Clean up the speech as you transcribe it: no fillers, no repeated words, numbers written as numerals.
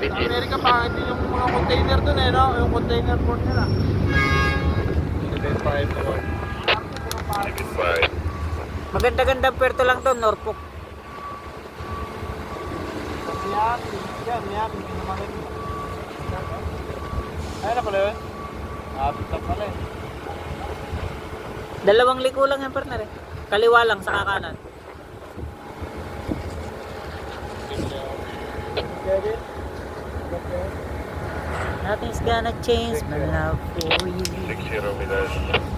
Rapid Sa in. Amerika pangit din yung mga container dun eh, no? Yung container port nila. 7.5 naman. Rapid 5. Maganda-gandang puerto lang to, Norfolk. Miami. Yan, Miami. Pinamaganda. Ayun na pala yun. Rapid lang pala eh. 2 liko lang yan, partner eh. Kaliwa lang sa kakanan. Nothing's gonna change my love for you. 60 meters.